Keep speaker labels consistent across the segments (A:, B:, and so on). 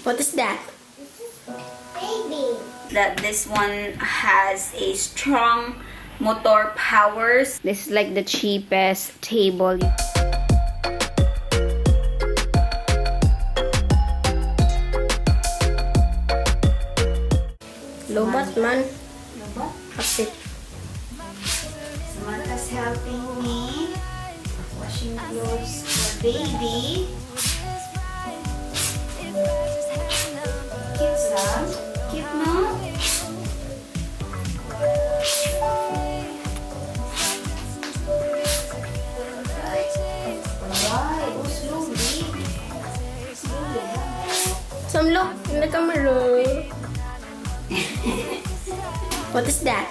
A: What is that?
B: Baby.
C: That this one has a strong motor powers. This is like the cheapest table.
A: Lobat man.
C: Diba?
A: Kasi
C: Samantha's helping me washing clothes for baby. Cute, Sam. Cute, no? Why? Oh, slowly. Slowly,
A: some look in the camera. What is that?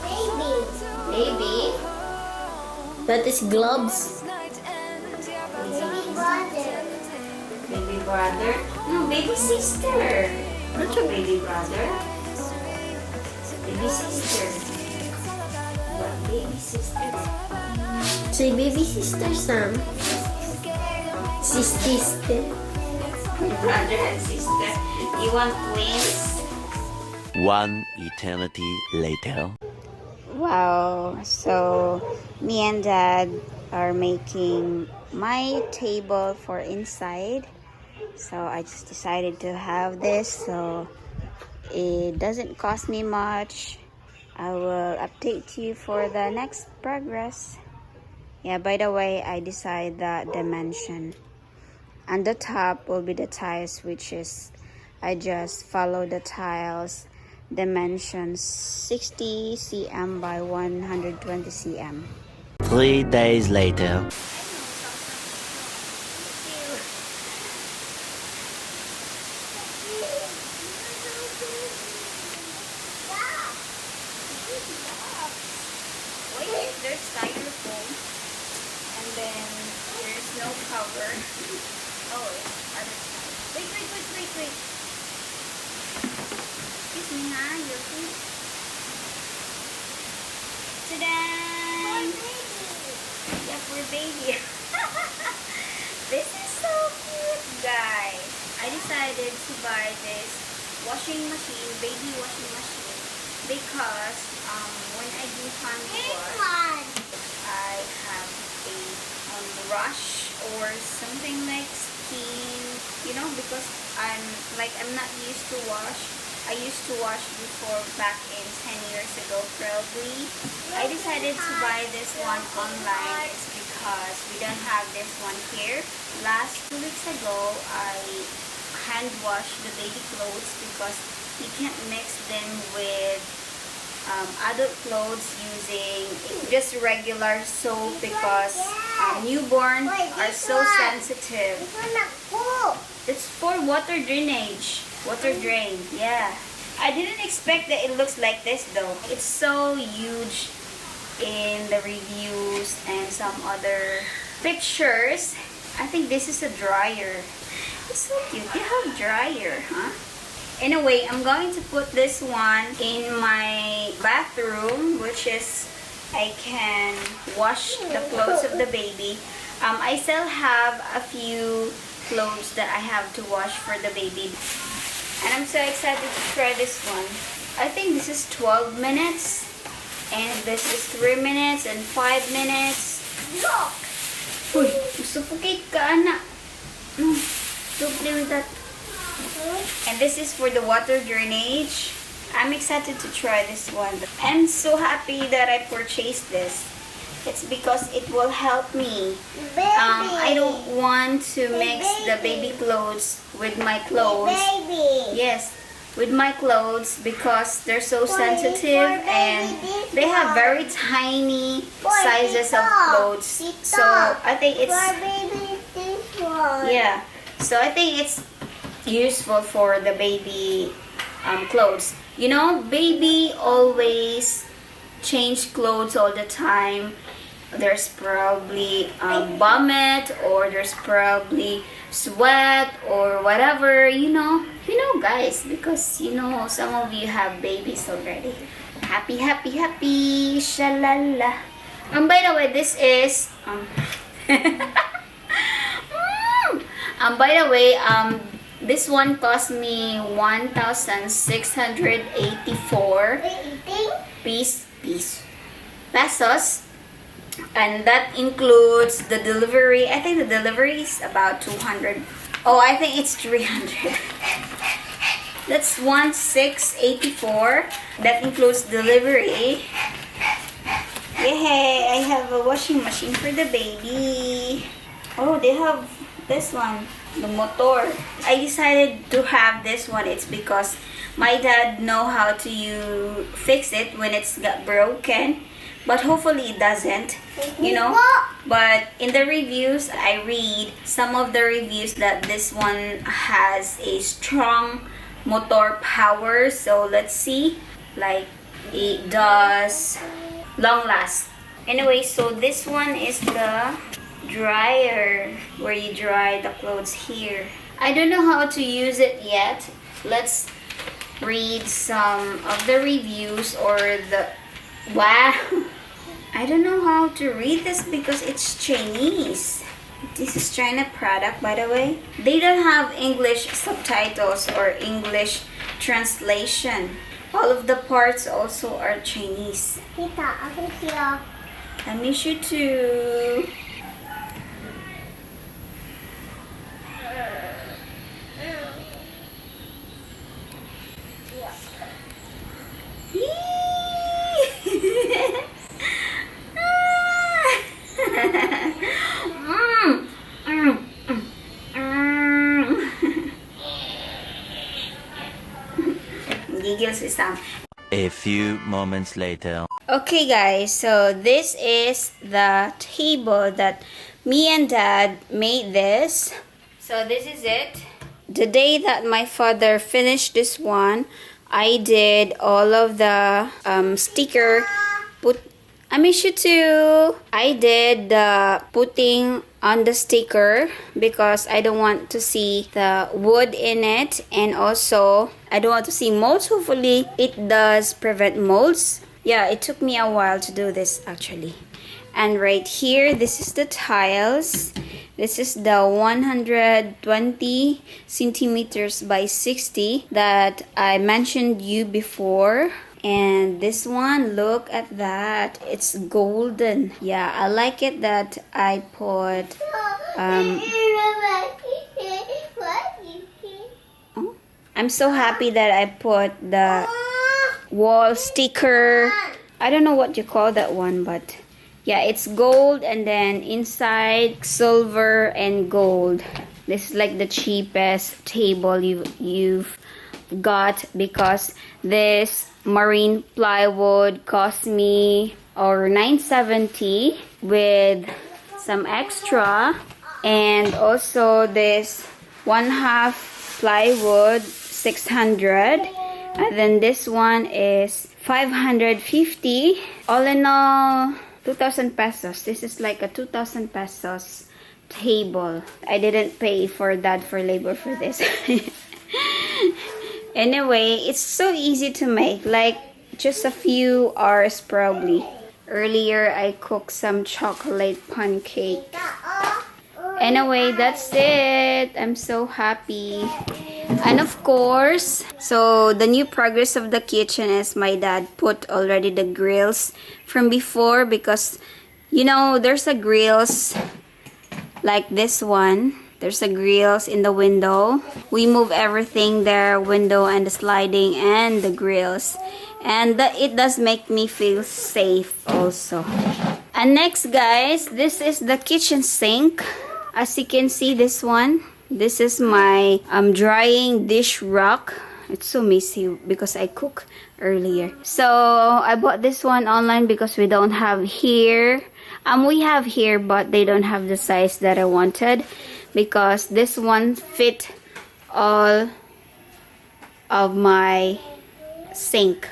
B: Baby.
C: Baby.
A: That is gloves.
B: Baby brother.
C: Baby brother. No, baby sister. Not your baby brother. Baby sister. What baby sister?
A: Say baby sister Sam. Sister.
C: Brother and sister. You want twins?
D: One eternity later.
C: Wow. So, me and Dad are making my table for inside. So, I just decided to have this. So, it doesn't cost me much. I will update you for the next progress. Yeah, by the way, I decided the dimension. On the top will be the tiles, which is, I just follow the tiles dimensions 60 cm by 120 cm.
D: 3 days later.
C: Wait, there's styrofoam and then there's no cover. Oh, other side. Wait. Excuse me, ha? Your food. Ta-da! Yeah, for baby. This is so cute, guys. I decided to buy this washing machine, baby washing machine, because when I do family wash, I have a rush or something like skin, because I'm not used to wash. I used to wash before back in 10 years ago probably. I decided to buy this one online. It's because we don't have this one here. Last 2 weeks ago, I hand washed the baby clothes because you can't mix them with adult clothes using just regular soap because newborn are so sensitive. It's for water drainage. Water drain, yeah. I didn't expect that it looks like this though. It's so huge in the reviews and some other pictures. I think this is a dryer. It's so cute. You have dryer, huh? Anyway, I'm going to put this one in my bathroom, which is I can wash the clothes of the baby. I still have a few clothes that I have to wash for the baby. And I'm so excited to try this one. I think this is 12 minutes. And this is 3 minutes and 5 minutes.
B: Look.
C: Uy, suffocate ka, anak. No, don't play with that. And this is for the water drainage. I'm excited to try this one. I'm so happy that I purchased this. It's because it will help me. I don't want to mix the baby clothes with my clothes. Yes, with my clothes because they're so sensitive and they have very tiny sizes of clothes. So I think it's yeah. So I think it's useful for the baby clothes. Baby always change clothes all the time. There's probably vomit or there's probably sweat or whatever, guys, because some of you have babies already. Happy, shalala. By the way, this is By the way, this one cost me 1,684 pesos. And that includes the delivery. I think the delivery is about 200. Oh, I think it's 300. That's 1,684. That includes delivery. Yay! I have a washing machine for the baby. Oh, they have this one, the motor. I decided to have this one. It's because my dad know how to fix it when it's got broken. But hopefully it doesn't, you know. But in the reviews, I read some of the reviews that this one has a strong motor power. So let's see, like it does long last. Anyway, so this one is the dryer where you dry the clothes here. I don't know how to use it yet. Let's read some of the reviews or the... Wow! I don't know how to read this because it's Chinese. This is China product, by the way. They don't have English subtitles or English translation. All of the parts also are Chinese.
B: Tita, ako siya.
C: I miss you too. Giggles is down.
D: A few moments later.
C: Okay guys, so this is the table that me and dad made this. So this is it. The day that my father finished this one, I did all of the sticker I miss you too. I did the putting on the sticker because I don't want to see the wood in it, and also I don't want to see molds. Hopefully it does prevent molds. Yeah, it took me a while to do this actually. And right here, this is the tiles. This is the 120 centimeters by 60 that I mentioned you before. And this one, look at that, it's golden. Yeah, I like it that I put oh, I'm so happy that I put the wall sticker. I don't know what you call that one, but yeah, it's gold and then inside silver and gold. This is like the cheapest table you've got because this marine plywood cost me or 970 with some extra, and also this 1/2 plywood 600, and then this one is 550. All in all, 2,000 pesos. This is like a 2,000 pesos table. I didn't pay for that for labor for this. Anyway, it's so easy to make, like just a few hours probably. Earlier, I cooked some chocolate pancake. Anyway, that's it. I'm so happy. And of course, so the new progress of the kitchen is my dad put already the grills from before because, you know, there's a grills like this one. There's a grills in the window. We move everything there, window and the sliding and the grills. And it does make me feel safe also. And next guys, this is the kitchen sink. As you can see, this one. This is my drying dish rack. It's so messy because I cooked earlier. So I bought this one online because we don't have here. We have here, but they don't have the size that I wanted. Because this one fit all of my sink,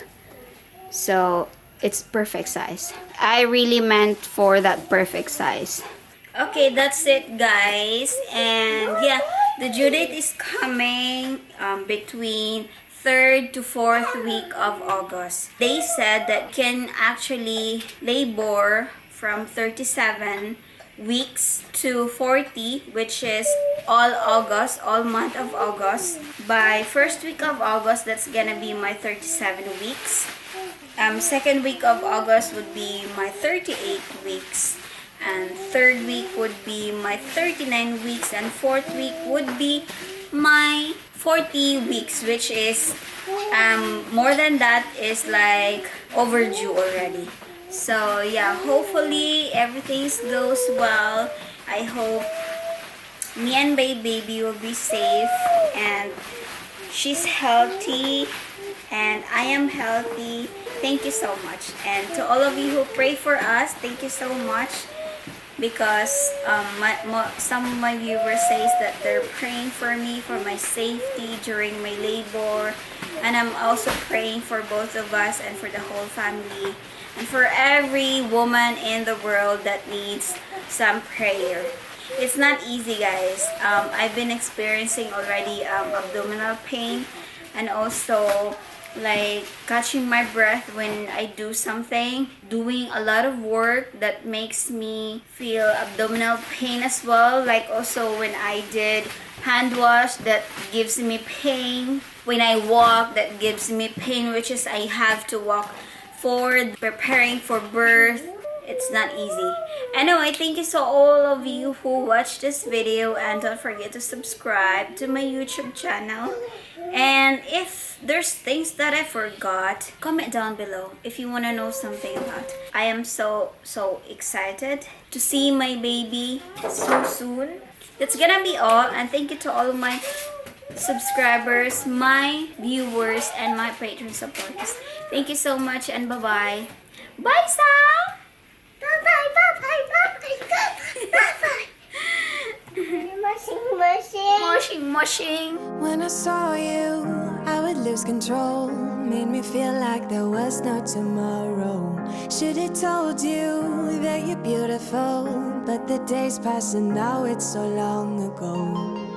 C: so it's perfect size. I really meant for that perfect size. Okay, that's it guys, and yeah, the due date is coming between 3rd to 4th week of August. They said that can actually labor from 37 weeks to 40, which is all month of August. By first week of August, that's gonna be my 37 weeks. Second week of August would be my 38 weeks. And third week would be my 39 weeks. And fourth week would be my 40 weeks, which is more than that is like overdue already. So yeah, hopefully everything goes well. I hope me and baby will be safe and she's healthy and I am healthy. Thank you so much. And to all of you who pray for us, thank you so much, because some of my viewers says that they're praying for me for my safety during my labor, and I'm also praying for both of us and for the whole family and for every woman in the world that needs some prayer. It's not easy, guys. I've been experiencing already abdominal pain and also like catching my breath when I do something, doing a lot of work that makes me feel abdominal pain as well. Like also when I did hand wash, that gives me pain. When I walk, that gives me pain, which is I have to walk forward, preparing for birth. It's not easy. Anyway, thank you so all of you who watched this video, and don't forget to subscribe to my YouTube channel. And if there's things that I forgot, comment down below if you want to know something about. I am so excited to see my baby so soon. That's gonna be all, and thank you to all of my subscribers, my viewers, and my Patreon supporters. Thank you so much, and bye-bye. Bye, Sam! Mushing.
E: When I saw you, I would lose control. Made me feel like there was no tomorrow. Should've told you that you're beautiful, but the days pass and now it's so long ago.